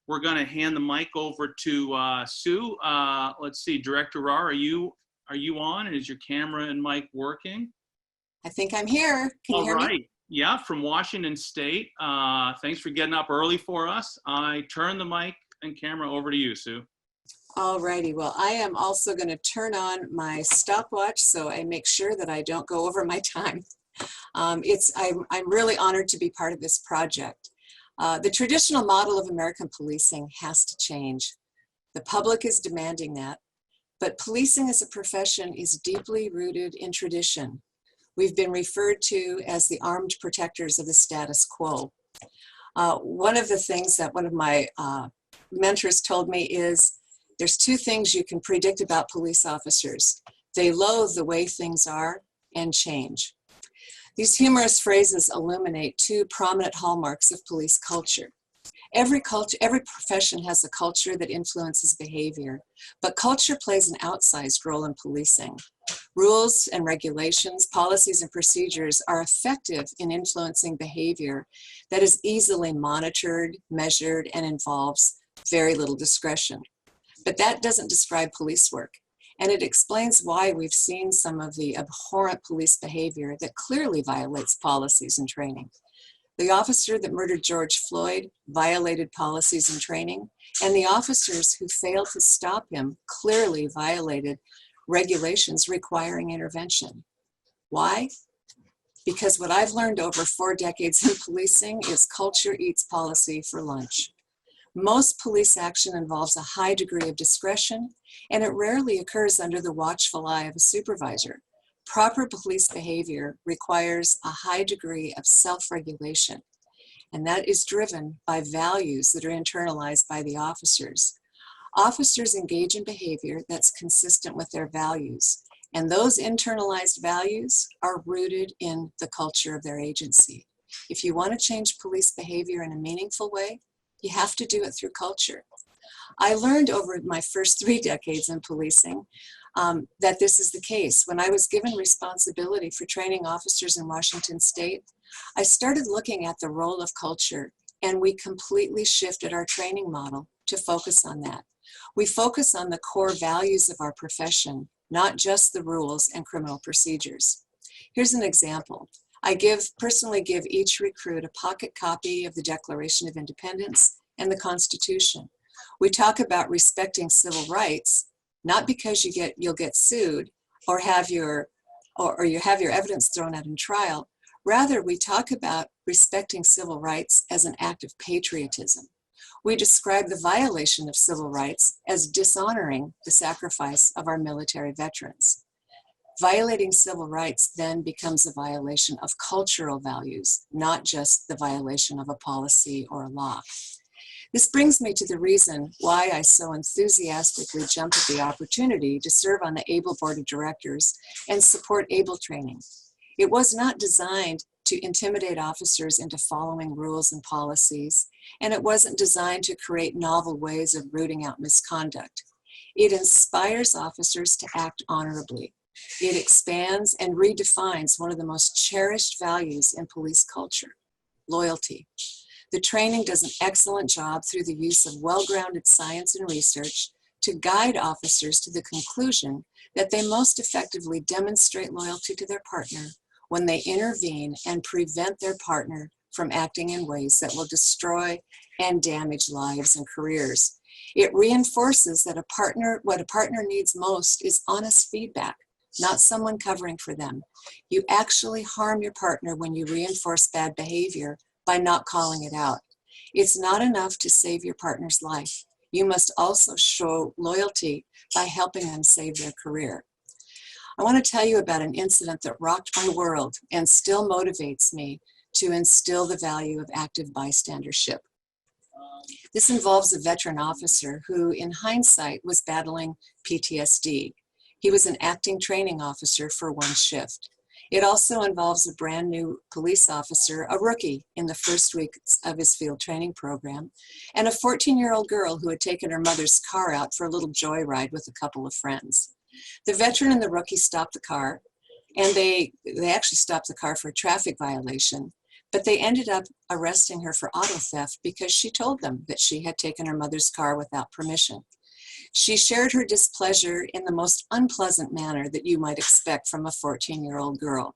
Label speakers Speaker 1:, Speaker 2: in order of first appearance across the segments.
Speaker 1: we're going to hand the mic over to Sue. Let's see, Director Rahr, are you on? And is your camera and mic working?
Speaker 2: I think I'm here. Can you hear me?
Speaker 1: All right. Yeah, from Washington State. Thanks for getting up early for us. I turn the mic and camera over to you, Sue.
Speaker 2: All righty. Well, I am also going to turn on my stopwatch so I make sure that I don't go over my time. I'm really honored to be part of this project. The traditional model of American policing has to change. The public is demanding that, but policing as a profession is deeply rooted in tradition. We've been referred to as the armed protectors of the status quo. One of the things that one of my mentors told me is there's two things you can predict about police officers. They loathe the way things are and change. These humorous phrases illuminate two prominent hallmarks of police culture. Every profession has a culture that influences behavior, but culture plays an outsized role in policing. Rules and regulations, policies and procedures are effective in influencing behavior that is easily monitored, measured, and involves very little discretion. But that doesn't describe police work. And it explains why we've seen some of the abhorrent police behavior that clearly violates policies and training. The officer that murdered George Floyd violated policies and training, and the officers who failed to stop him clearly violated regulations requiring intervention. Why? Because what I've learned over 4 decades in policing is culture eats policy for lunch. Most police action involves a high degree of discretion, and it rarely occurs under the watchful eye of a supervisor. Proper police behavior requires a high degree of self-regulation, and that is driven by values that are internalized by the officers. Officers engage in behavior that's consistent with their values, and those internalized values are rooted in the culture of their agency. If you want to change police behavior in a meaningful way, you have to do it through culture. I learned over my first 3 decades in policing that this is the case. When I was given responsibility for training officers in Washington State, I started looking at the role of culture, and we completely shifted our training model to focus on that. We focus on the core values of our profession, not just the rules and criminal procedures. Here's an example. I personally give each recruit a pocket copy of the Declaration of Independence and the Constitution. We talk about respecting civil rights, not because you'll get sued or you have your evidence thrown out in trial. Rather, we talk about respecting civil rights as an act of patriotism. We describe the violation of civil rights as dishonoring the sacrifice of our military veterans. Violating civil rights then becomes a violation of cultural values, not just the violation of a policy or a law. This brings me to the reason why I so enthusiastically jumped at the opportunity to serve on the ABLE Board of Directors and support ABLE training. It was not designed to intimidate officers into following rules and policies, and it wasn't designed to create novel ways of rooting out misconduct. It inspires officers to act honorably. It expands and redefines one of the most cherished values in police culture, loyalty. The training does an excellent job through the use of well-grounded science and research to guide officers to the conclusion that they most effectively demonstrate loyalty to their partner when they intervene and prevent their partner from acting in ways that will destroy and damage lives and careers. It reinforces that what a partner needs most is honest feedback, not someone covering for them. You actually harm your partner when you reinforce bad behavior by not calling it out. It's not enough to save your partner's life. You must also show loyalty by helping them save their career. I want to tell you about an incident that rocked my world and still motivates me to instill the value of active bystandership. This involves a veteran officer who, in hindsight, was battling PTSD. He was an acting training officer for one shift. It also involves a brand new police officer, a rookie in the first weeks of his field training program, and a 14-year-old girl who had taken her mother's car out for a little joyride with a couple of friends. The veteran and the rookie stopped the car, and they actually stopped the car for a traffic violation. but they ended up arresting her for auto theft because she told them that she had taken her mother's car without permission. She shared her displeasure in the most unpleasant manner that you might expect from a 14-year-old girl.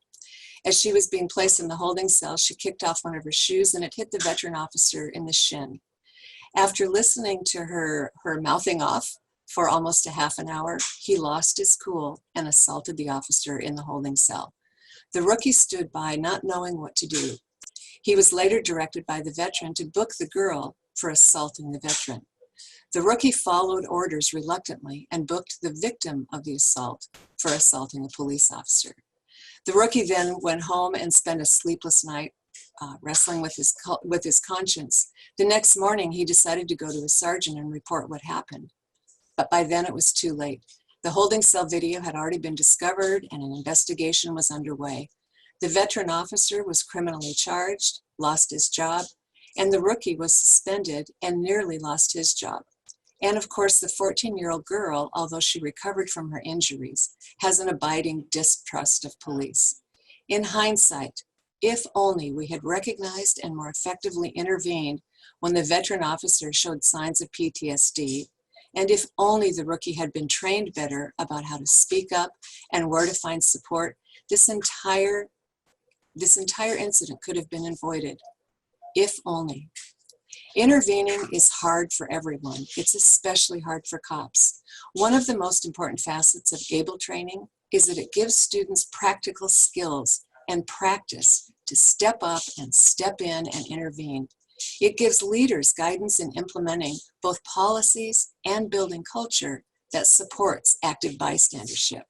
Speaker 2: As she was being placed in the holding cell, she kicked off one of her shoes and it hit the veteran officer in the shin. After listening to her mouthing off for almost a half an hour, he lost his cool and assaulted the officer in the holding cell. The rookie stood by, not knowing what to do. He was later directed by the veteran to book the girl for assaulting the veteran. The rookie followed orders reluctantly and booked the victim of the assault for assaulting a police officer. The rookie then went home and spent a sleepless night wrestling with his conscience. The next morning, he decided to go to a sergeant and report what happened. But by then, it was too late. The holding cell video had already been discovered and an investigation was underway. The veteran officer was criminally charged, lost his job, and the rookie was suspended and nearly lost his job. And of course, the 14-year-old girl, although she recovered from her injuries, has an abiding distrust of police. In hindsight, if only we had recognized and more effectively intervened when the veteran officer showed signs of PTSD, and if only the rookie had been trained better about how to speak up and where to find support, this entire incident could have been avoided. If only. Intervening is hard for everyone. It's especially hard for cops. One of the most important facets of ABLE training is that it gives students practical skills and practice to step up and step in and intervene. It gives leaders guidance in implementing both policies and building culture that supports active bystandership.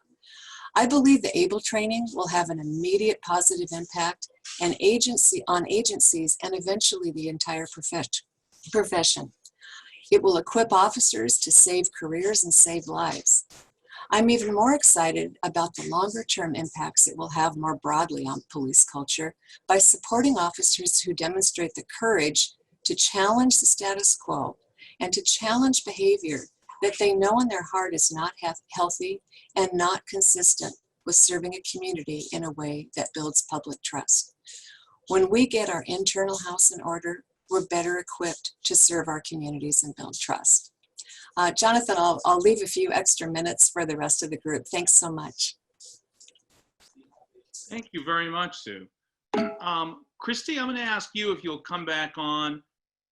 Speaker 2: I believe the ABLE training will have an immediate positive impact on agencies and eventually the entire profession. It will equip officers to save careers and save lives. I'm even more excited about the longer-term impacts it will have more broadly on police culture by supporting officers who demonstrate the courage to challenge the status quo and to challenge behavior that they know in their heart is not healthy and not consistent with serving a community in a way that builds public trust. When we get our internal house in order, we're better equipped to serve our communities and build trust. Jonathan, I'll leave a few extra minutes for the rest of the group. Thanks so much.
Speaker 1: Thank you very much, Sue. Christy, I'm going to ask you if you'll come back on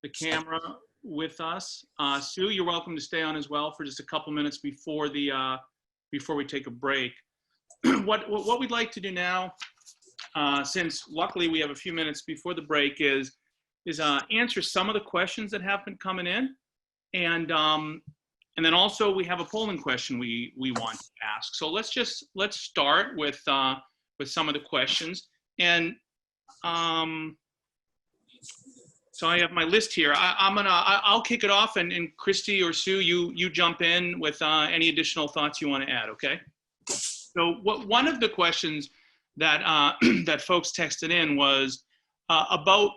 Speaker 1: the camera with us. Sue, you're welcome to stay on as well for just a couple minutes before we take a break. What we'd like to do now, since luckily we have a few minutes before the break, is answer some of the questions that have been coming in, and then also we have a polling question we want to ask. So let's start with some of the questions, and so I have my list here. I'll kick it off, and Christy or Sue, you jump in with any additional thoughts you want to add. Okay. So one of the questions that that folks texted in was about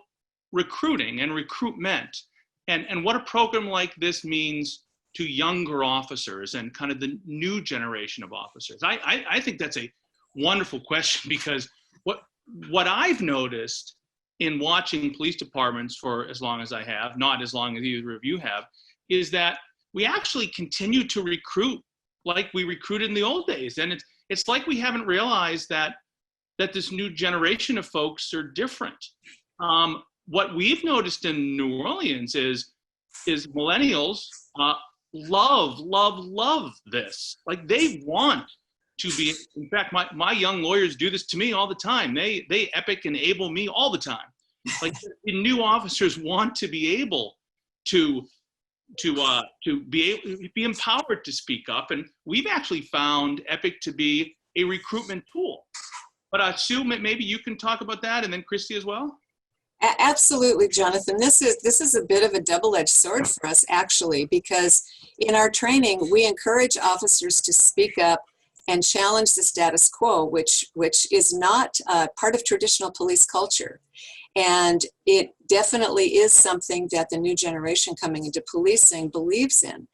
Speaker 1: recruiting and recruitment, and what a program like this means to younger officers and kind of the new generation of officers. I think that's a wonderful question, because what I've noticed in watching police departments for as long as I have, not as long as either of you have, is that we actually continue to recruit like we recruited in the old days. And it's like we haven't realized that this new generation of folks are different. What we've noticed in New Orleans is millennials love this. Like, they want to be, in fact, my young lawyers do this to me all the time. They epic and able me all the time. Like, the new officers want to be able to be empowered to speak up, and we've actually found EPIC to be a recruitment tool. But Sue, maybe you can talk about that, and then Christy as well.
Speaker 2: Absolutely, Jonathan. This is a bit of a double-edged sword for us, actually, because in our training we encourage officers to speak up and challenge the status quo, which is not part of traditional police culture. And it definitely is something that the new generation coming into policing believes in.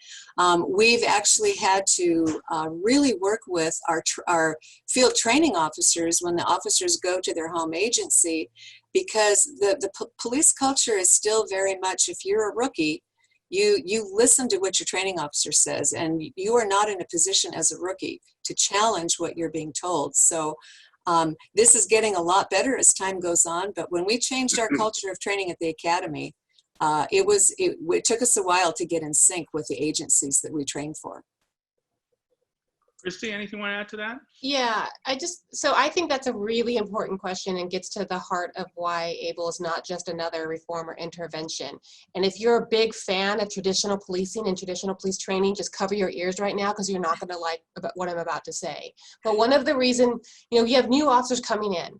Speaker 2: We've actually had to really work with our field training officers when the officers go to their home agency because police culture is still very much, if you're a rookie, you listen to what your training officer says, and you are not in a position as a rookie to challenge what you're being told. So this is getting a lot better as time goes on, but when we changed our culture of training at the academy, it took us a while to get in sync with the agencies that we train for.
Speaker 1: Christy, anything you want to add to that?
Speaker 3: Yeah, so I think that's a really important question and gets to the heart of why ABLE is not just another reform or intervention. And if you're a big fan of traditional policing and traditional police training, just cover your ears right now because you're not going to like what I'm about to say. But one of the reasons, you have new officers coming in.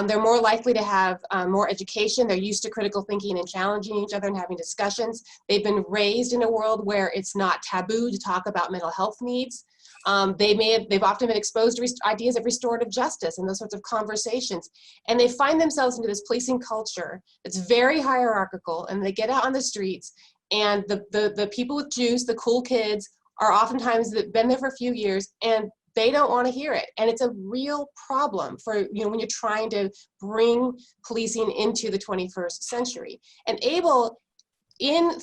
Speaker 3: They're more likely to have more education. They're used to critical thinking and challenging each other and having discussions. They've been raised in a world where it's not taboo to talk about mental health needs. They've often been exposed to ideas of restorative justice and those sorts of conversations. And they find themselves into this policing culture that's very hierarchical, and they get out on the streets, and the people with juice, the cool kids, are oftentimes been there for a few years, and they don't want to hear it. And it's a real problem for, when you're trying to bring policing into the 21st century. And ABLE,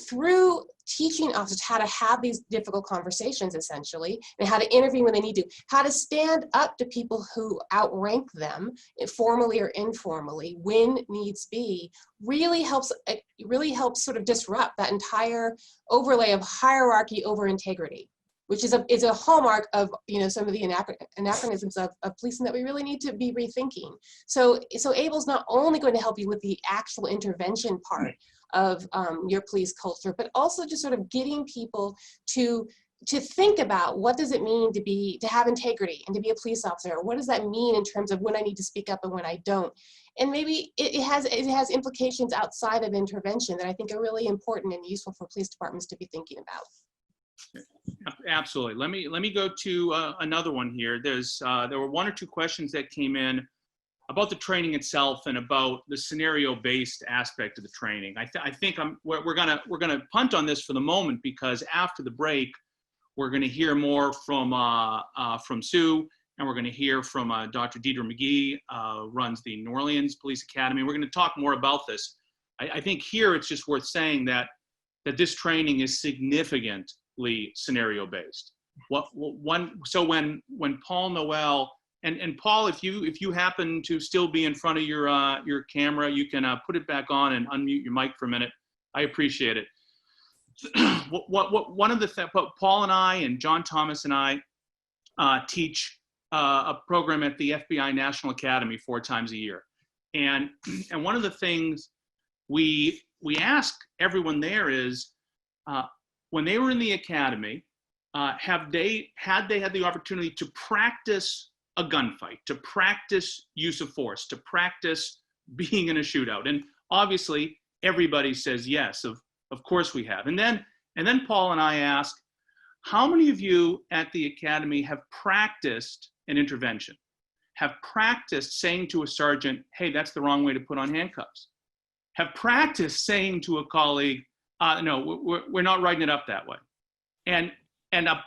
Speaker 3: through teaching officers how to have these difficult conversations, essentially, and how to intervene when they need to, how to stand up to people who outrank them, formally or informally, when needs be, really helps sort of disrupt that entire overlay of hierarchy over integrity, which is a hallmark of some of the anachronisms of policing that we really need to be rethinking. So ABLE's not only going to help you with the actual intervention part of your police culture, but also just sort of getting people to think about what does it mean to have integrity and to be a police officer. What does that mean in terms of when I need to speak up and when I don't? And maybe it has implications outside of intervention that I think are really important and useful for police departments to be thinking about.
Speaker 1: Absolutely. Let me go to another one here. There were one or two questions that came in about the training itself and about the scenario-based aspect of the training. I think we're gonna punt on this for the moment, because after the break, we're gonna hear more from Sue, and we're gonna hear from Dr. Deidre McGee, runs the New Orleans Police Academy. We're gonna talk more about this. I think here it's just worth saying that this training is significantly scenario-based. So when Paul Noel, and Paul, if you happen to still be in front of your camera, you can put it back on and unmute your mic for a minute. I appreciate it. One of the Paul and I and John Thomas and I teach a program at the FBI National Academy 4 times a year, and one of the things we ask everyone there is, when they were in the academy, had they had the opportunity to practice a gunfight, to practice use of force, to practice being in a shootout? And obviously everybody says yes, of course we have. And then Paul and I ask, how many of you at the academy have practiced an intervention, have practiced saying to a sergeant, hey, that's the wrong way to put on handcuffs, have practiced saying to a colleague, no, we're not writing it up that way? And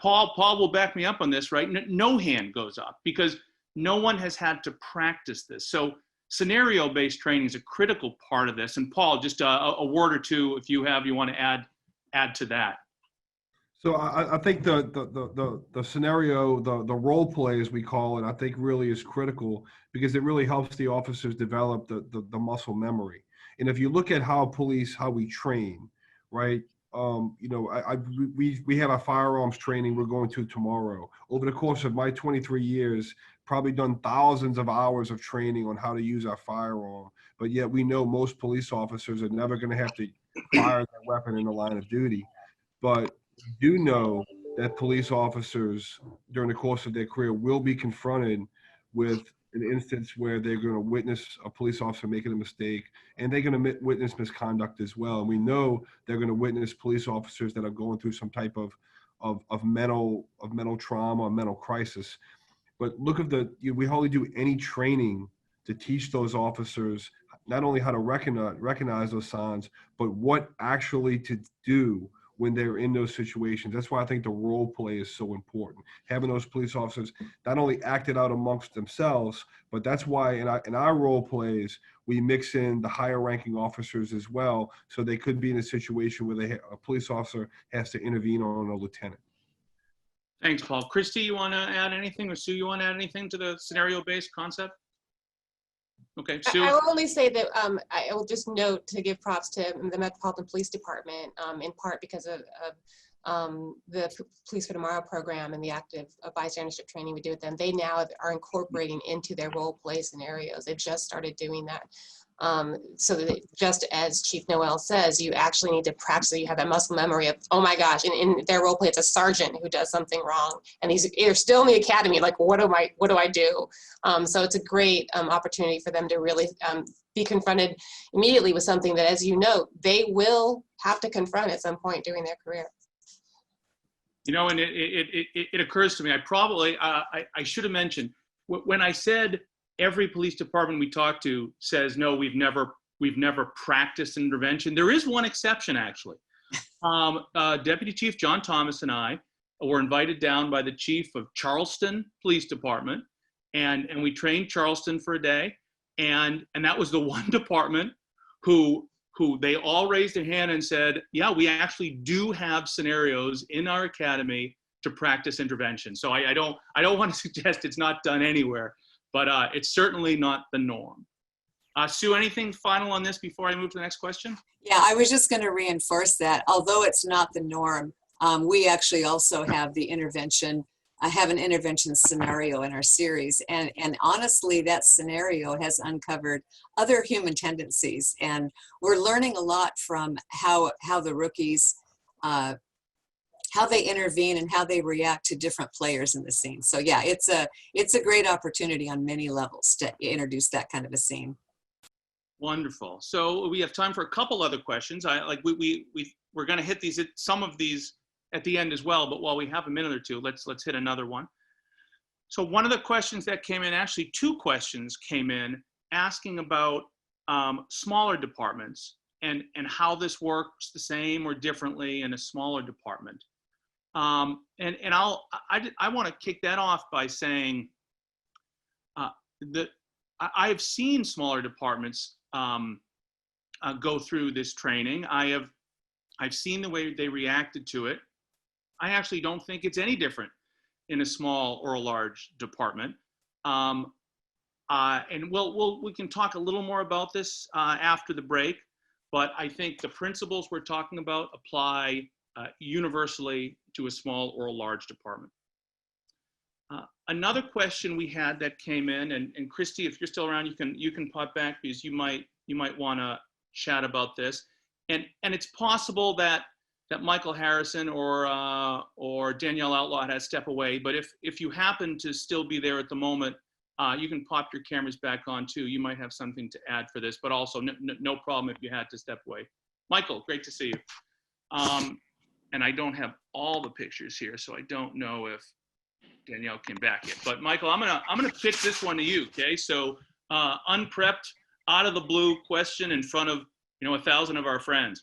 Speaker 1: Paul will back me up on this, right? No hand goes up, because no one has had to practice this. So scenario-based training is a critical part of this. And Paul, just a word or two, if you want to add to that.
Speaker 4: So I think the scenario, the role play, as we call it, I think really is critical, because it really helps the officers develop the muscle memory. And if you look at how we train, right? We have a firearms training we're going to tomorrow. Over the course of my 23 years, probably done thousands of hours of training on how to use our firearm. But yet we know most police officers are never going to have to fire their weapon in the line of duty. But we do know that police officers during the course of their career will be confronted with an instance where they're going to witness a police officer making a mistake, and they're going to witness misconduct as well. And we know they're going to witness police officers that are going through some type of mental trauma or mental crisis. But look at we hardly do any training to teach those officers not only how to recognize those signs, but what actually to do when they're in those situations. That's why I think the role play is so important. Having those police officers not only act it out amongst themselves, but that's why in our role plays, we mix in the higher ranking officers as well, so they could be in a situation where a police officer has to intervene on a lieutenant.
Speaker 1: Thanks, Paul. Christy, you want to add anything, or Sue, you want to add anything to the scenario-based concept? Okay, Sue.
Speaker 3: I will only say that I will just note to give props to the Metropolitan Police Department, in part because of the Police for Tomorrow program and the active bystandership training we do with them. They now are incorporating into their role play scenarios. They've just started doing that. So that just as Chief Noel says, you actually need to practice so you have that muscle memory of, oh my gosh, in their role play, it's a sergeant who does something wrong. And they're still in the academy, like, what do I do? So it's a great opportunity for them to really be confronted immediately with something that, as you know, they will have to confront at some point during their career.
Speaker 1: You know, and it occurs to me, I should have mentioned, when I said every police department we talk to says, no, we've never practiced intervention. There is one exception, actually. Deputy Chief John Thomas and I were invited down by the chief of Charleston Police Department, and we trained Charleston for a day, and that was the one department who they all raised their hand and said, yeah, we actually do have scenarios in our academy to practice intervention. So I don't want to suggest it's not done anywhere, but it's certainly not the norm. Sue, anything final on this before I move to the next question?
Speaker 2: Yeah, I was just going to reinforce that. Although it's not the norm, we actually also have the intervention. I have an intervention scenario in our series, and honestly, that scenario has uncovered other human tendencies, and we're learning a lot from how the rookies, how they intervene and how they react to different players in the scene. So yeah, it's a great opportunity on many levels to introduce that kind of a scene.
Speaker 1: Wonderful. So we have time for a couple other questions. We're going to hit some of these at the end as well, but while we have a minute or two, let's hit another one. So one of the questions that came in, actually 2 questions came in asking about smaller departments and how this works the same or differently in a smaller department. I want to kick that off by saying that I've seen smaller departments go through this training. I've seen the way they reacted to it. I actually don't think it's any different in a small or a large department. And we can talk a little more about this after the break, but I think the principles we're talking about apply universally to a small or a large department. Another question we had that came in, and Christy, if you're still around, you can pop back because you might want to chat about this. And it's possible that Michael Harrison or Danielle Outlaw had to step away, but if you happen to still be there at the moment, you can pop your cameras back on too. You might have something to add for this, but also no problem if you had to step away. Michael, great to see you. And I don't have all the pictures here, so I don't know if Danielle came back yet. But Michael, I'm gonna pitch this one to you. Okay, so unprepped, out of the blue question in front of 1,000 of our friends.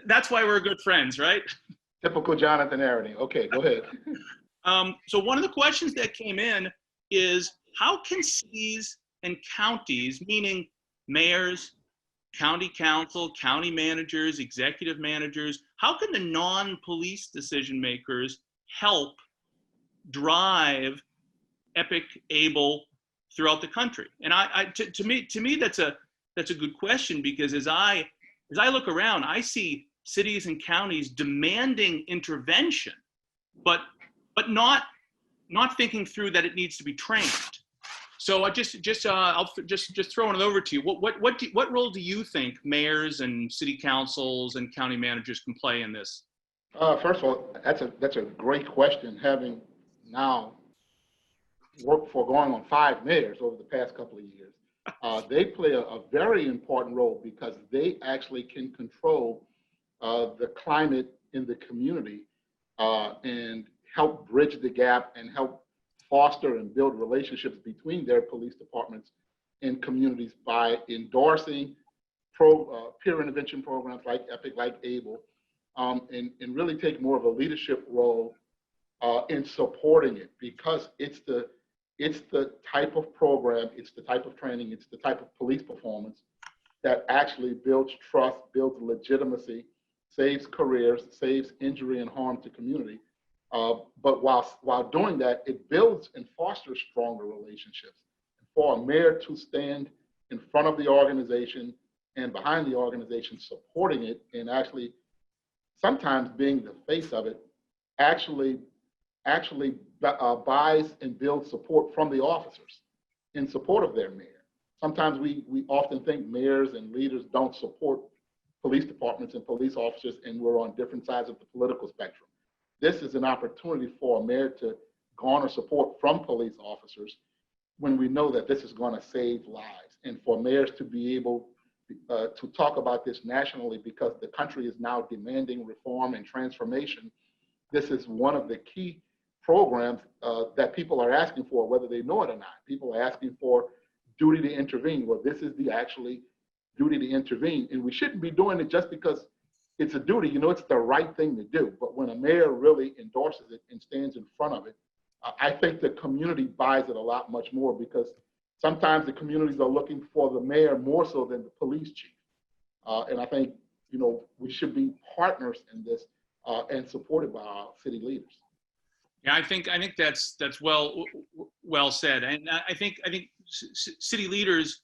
Speaker 1: That's why we're good friends, right?
Speaker 5: Typical Jonathan Arity. Okay, go ahead.
Speaker 1: So one of the questions that came in is, how can cities and counties, meaning mayors, county council, county managers, executive managers, how can the non-police decision makers help drive EPIC ABLE throughout the country? And to me, that's a good question, because as I look around, I see cities and counties demanding intervention, but not thinking through that it needs to be trained. So I'll just throwing it over to you. What role do you think mayors and city councils and county managers can play in this?
Speaker 5: First of all, that's a great question. Having now worked for going on 5 mayors over the past couple of years, they play a very important role, because they actually can control the climate in the community and help bridge the gap and help foster and build relationships between their police departments and communities by endorsing peer intervention programs like EPIC, like ABLE, and really take more of a leadership role in supporting it, because it's the type of program, it's the type of training, it's the type of police performance that actually builds trust, builds legitimacy, saves careers, saves injury and harm to community. But while doing that, it builds and fosters stronger relationships. For a mayor to stand in front of the organization and behind the organization, supporting it, and actually sometimes being the face of it, actually buys and builds support from the officers in support of their mayor. Sometimes we often think mayors and leaders don't support police departments and police officers, and we're on different sides of the political spectrum. This is an opportunity for a mayor to garner support from police officers when we know that this is going to save lives, and for mayors to be able to talk about this nationally, because the country is now demanding reform and transformation. This is one of the key programs that people are asking for, whether they know it or not. People are asking for duty to intervene. Well, this is the actually duty to intervene, and we shouldn't be doing it just because it's a duty. You know, it's the right thing to do. But when a mayor really endorses it and stands in front of it, I think the community buys it a lot much more, because sometimes the communities are looking for the mayor more so than the police chief. And I think, you know, we should be partners in this and supported by our city leaders.
Speaker 1: Yeah, I think that's well said, and I think city leaders,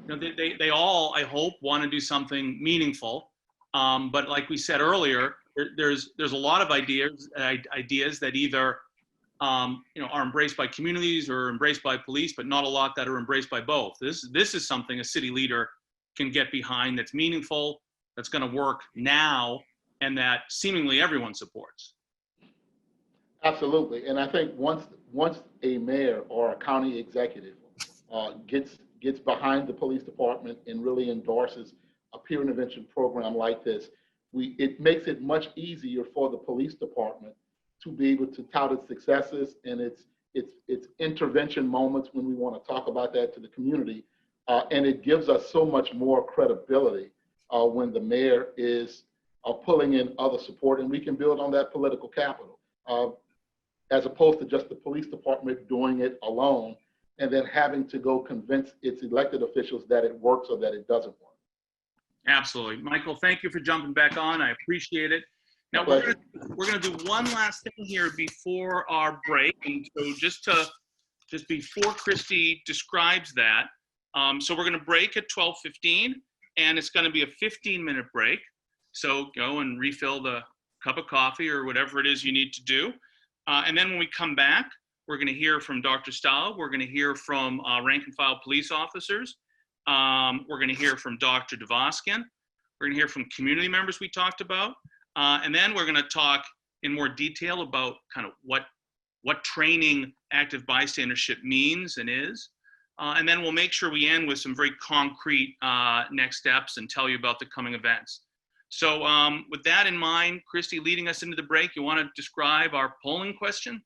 Speaker 1: you know, they all, I hope, want to do something meaningful, but like we said earlier, there's a lot of ideas that either you know, are embraced by communities or embraced by police, but not a lot that are embraced by both. This is something a city leader can get behind, that's meaningful, that's going to work now, and that seemingly everyone supports.
Speaker 5: Absolutely, and I think once a mayor or a county executive gets behind the police department and really endorses a peer intervention program like this, it makes it much easier for the police department to be able to tout its successes and its intervention moments when we want to talk about that to the community, and it gives us so much more credibility when the mayor is pulling in other support, and we can build on that political capital, as opposed to just the police department doing it alone and then having to go convince its elected officials that it works or that it doesn't work.
Speaker 1: Absolutely. Michael, thank you for jumping back on. I appreciate it. Now, we're going to do one last thing here before our break. And so just before Christy describes that, so we're going to break at 12:15, and it's going to be a 15-minute break. So go and refill the cup of coffee or whatever it is you need to do. And then when we come back, we're going to hear from Dr. Staub. We're going to hear from rank and file police officers. We're going to hear from Dr. Devoskin. We're going to hear from community members we talked about. And then we're going to talk in more detail about kind of what training active bystandership means and is. And then we'll make sure we end with some very concrete next steps and tell you about the coming events. So with that in mind, Christy, leading us into the break, you want to describe our polling question?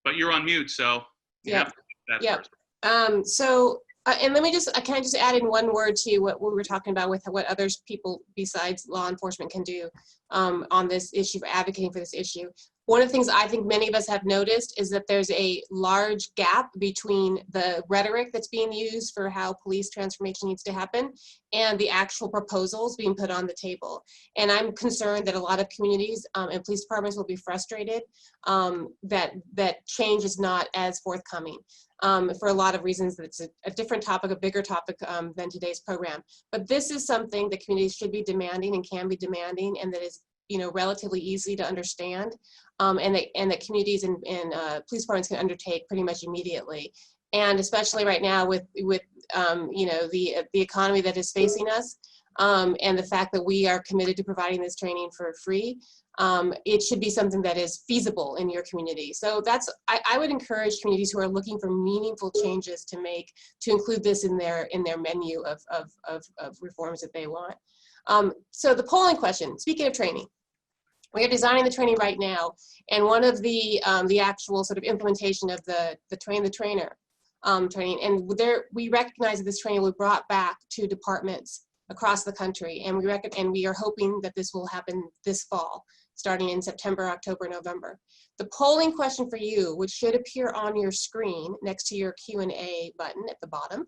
Speaker 1: But you're on mute, so you have to do that first.
Speaker 3: So, and let me can I just add in one word to what we were talking about with what others people besides law enforcement can do on this issue, advocating for this issue. One of the things I think many of us have noticed is that there's a large gap between the rhetoric that's being used for how police transformation needs to happen and the actual proposals being put on the table. And I'm concerned that a lot of communities and police departments will be frustrated that change is not as forthcoming for a lot of reasons. It's a different topic, a bigger topic than today's program. But this is something that communities should be demanding and can be demanding, and that is, you know, relatively easy to understand, and that communities and police departments can undertake pretty much immediately. And especially right now with you know, the economy that is facing us, and the fact that we are committed to providing this training for free, it should be something that is feasible in your community. So that's, I would encourage communities who are looking for meaningful changes to make, to include this in their menu of reforms that they want. So the polling question, speaking of training, we are designing the training right now, and one of the actual sort of implementation of the train the trainer training, and we recognize that this training will be brought back to departments across the country. And we are hoping that this will happen this fall, starting in September, October, November. The polling question for you, which should appear on your screen next to your Q&A button at the bottom,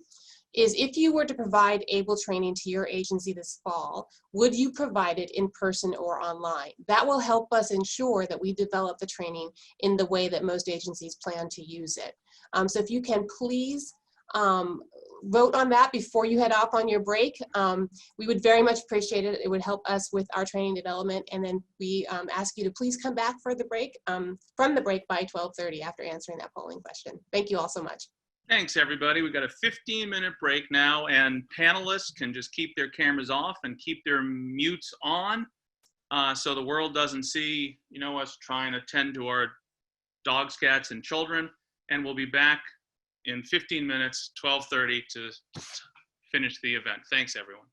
Speaker 3: is if you were to provide ABLE training to your agency this fall, would you provide it in person or online? That will help us ensure that we develop the training in the way that most agencies plan to use it. So if you can please vote on that before you head off on your break, we would very much appreciate it. It would help us with our training development. And then we ask you to please come back for the break, from the break by 12:30 after answering that polling question. Thank you all so much.
Speaker 1: Thanks, everybody. We've got a 15-minute break now, and panelists can just keep their cameras off and keep their mutes on, so the world doesn't see, us trying to tend to our dogs, cats, and children. And we'll be back in 15 minutes, 12:30, to finish the event. Thanks, everyone.